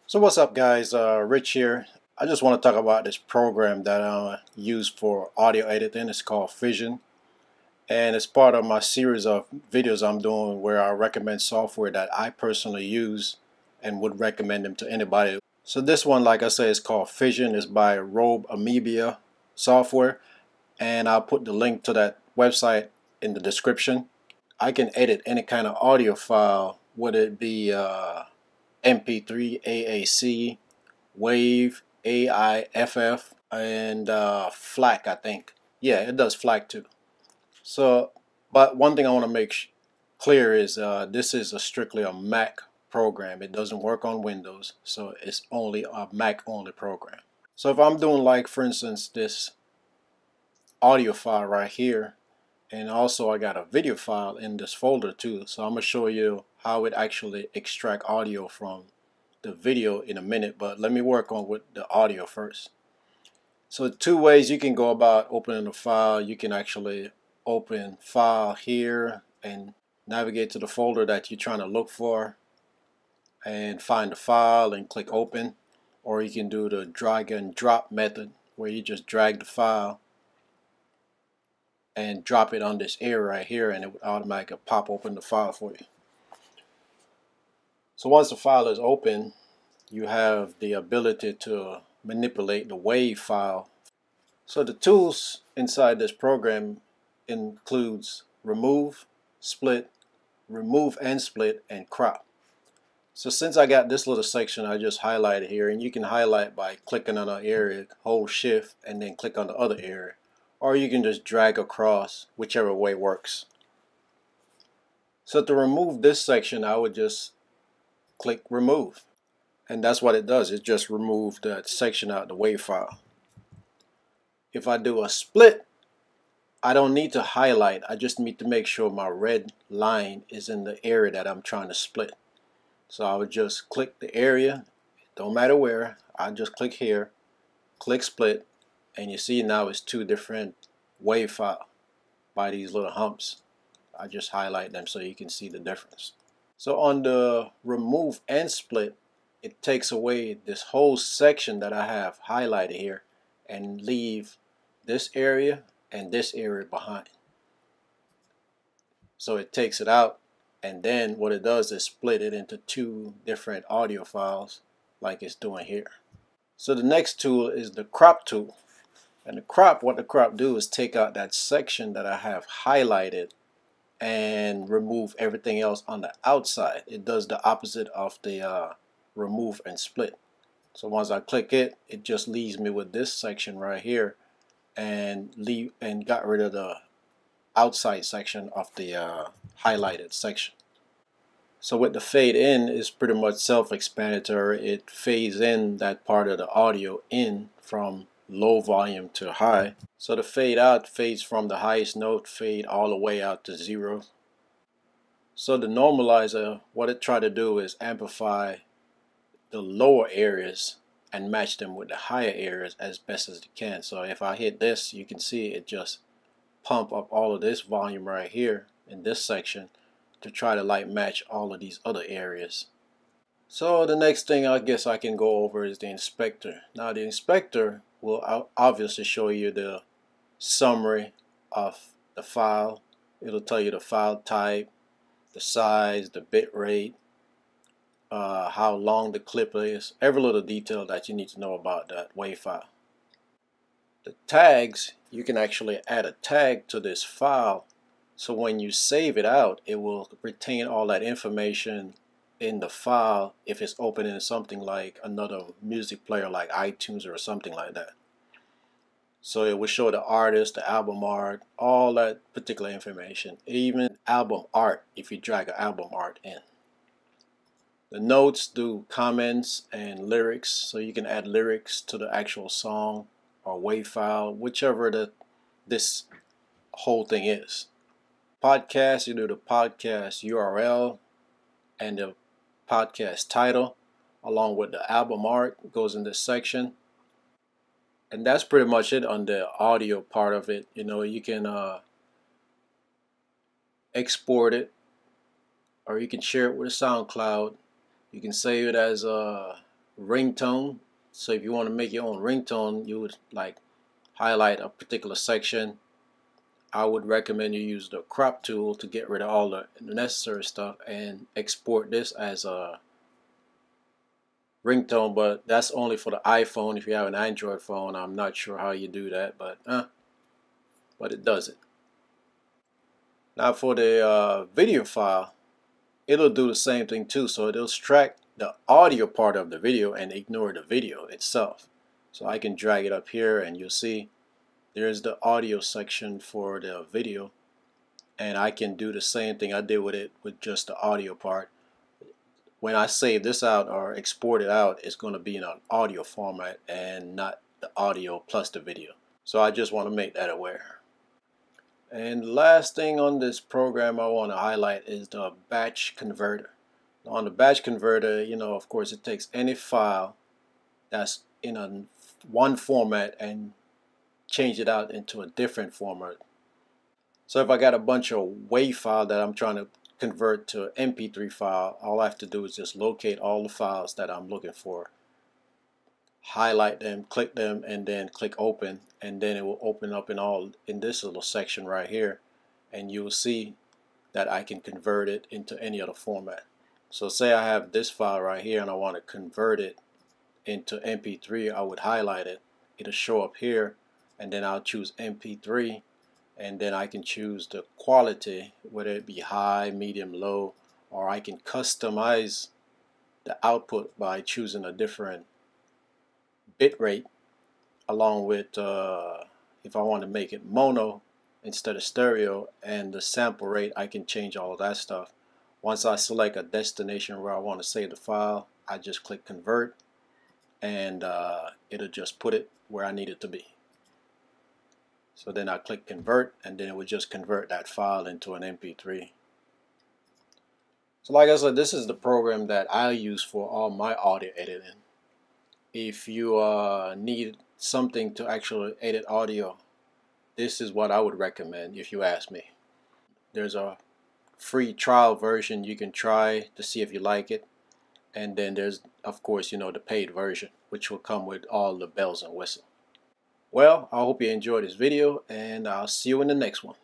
So what's up guys, Rich here. I just want to talk about this program that I use for audio editing. It's called Fission, and it's part of my series of videos I'm doing where I recommend software that I personally use and would recommend them to anybody. So this one, like I say, is called Fission. It's by Robe Amoeba Software, and I'll put the link to that website in the description. I can edit any kind of audio file, whether it be MP3, AAC, Wave, AIFF, and FLAC, I think. Yeah, it does FLAC too. So, but one thing I want to make clear is this is strictly a Mac program. It doesn't work on Windows, so it's only a Mac only program. So if I'm doing, like, for instance, this audio file right here, and also I got a video file in this folder too, so I'm going to show you how it actually extract audio from the video in a minute, but let me work on with the audio first. So two ways you can go about opening a file. You can actually open file here and navigate to the folder that you're trying to look for and find the file and click open, or you can do the drag and drop method where you just drag the file and drop it on this area right here, and it would automatically pop open the file for you. So once the file is open, you have the ability to manipulate the WAV file. So the tools inside this program includes remove, split, remove and split, and crop. So since I got this little section I just highlighted here, and you can highlight by clicking on an area, hold shift, and then click on the other area, or you can just drag across, whichever way works. So to remove this section, I would just click remove, and that's what it does. It just removes that section out of the WAV file. If I do a split, I don't need to highlight. I just need to make sure my red line is in the area that I'm trying to split. So I would just click the area, don't matter where, I just click here, click split, and you see now it's two different WAV files by these little humps. I just highlight them so you can see the difference. So on the remove and split, it takes away this whole section that I have highlighted here and leave this area and this area behind. So it takes it out, and then what it does is split it into two different audio files like it's doing here. So the next tool is the crop tool. And the crop, what the crop do is take out that section that I have highlighted and remove everything else on the outside. It does the opposite of the remove and split. So once I click it, it just leaves me with this section right here, and got rid of the outside section of the highlighted section. So with the fade in, is pretty much self-explanatory. It fades in that part of the audio in from low volume to high. So the fade out fades from the highest note, fade all the way out to 0. So the normalizer, what it try to do is amplify the lower areas and match them with the higher areas as best as it can. So if I hit this, you can see it just pump up all of this volume right here in this section to try to like match all of these other areas. So the next thing I guess I can go over is the inspector. Now the inspector will obviously show you the summary of the file. It'll tell you the file type, the size, the bit rate, how long the clip is, every little detail that you need to know about that WAV file. The tags, you can actually add a tag to this file, so when you save it out, it will retain all that information in the file if it's open in something like another music player like iTunes or something like that. So it will show the artist, the album art, all that particular information, even album art if you drag an album art in. The notes do comments and lyrics, so you can add lyrics to the actual song or WAV file, whichever this whole thing is. Podcast, you do the podcast URL and the podcast title along with the album art goes in this section. And that's pretty much it on the audio part of it. You know, you can export it, or you can share it with a SoundCloud. You can save it as a ringtone. So if you want to make your own ringtone, you would like highlight a particular section. I would recommend you use the crop tool to get rid of all the necessary stuff and export this as a ringtone, but that's only for the iPhone. If you have an Android phone, I'm not sure how you do that, but it does it. Now for the video file, it'll do the same thing too. So it'll extract the audio part of the video and ignore the video itself. So I can drag it up here and you'll see there's the audio section for the video, and I can do the same thing I did with it with just the audio part. When I save this out or export it out, it's going to be in an audio format and not the audio plus the video. So I just want to make that aware. And the last thing on this program I want to highlight is the batch converter. On the batch converter, you know, of course, it takes any file that's in one format and change it out into a different format. So if I got a bunch of WAV file that I'm trying to convert to MP3 file, all I have to do is just locate all the files that I'm looking for, highlight them, click them, and then click open, and then it will open up in this little section right here, and you will see that I can convert it into any other format. So say I have this file right here and I want to convert it into MP3, I would highlight it, it'll show up here, and then I'll choose MP3, and then I can choose the quality, whether it be high, medium, low, or I can customize the output by choosing a different bit rate, along with if I want to make it mono instead of stereo, and the sample rate, I can change all of that stuff. Once I select a destination where I want to save the file, I just click convert, and it'll just put it where I need it to be. So then I click convert, and then it would just convert that file into an MP3. So like I said, this is the program that I use for all my audio editing. If you need something to actually edit audio, this is what I would recommend if you ask me. There's a free trial version you can try to see if you like it, and then there's, of course, you know, the paid version, which will come with all the bells and whistles. Well, I hope you enjoyed this video, and I'll see you in the next one.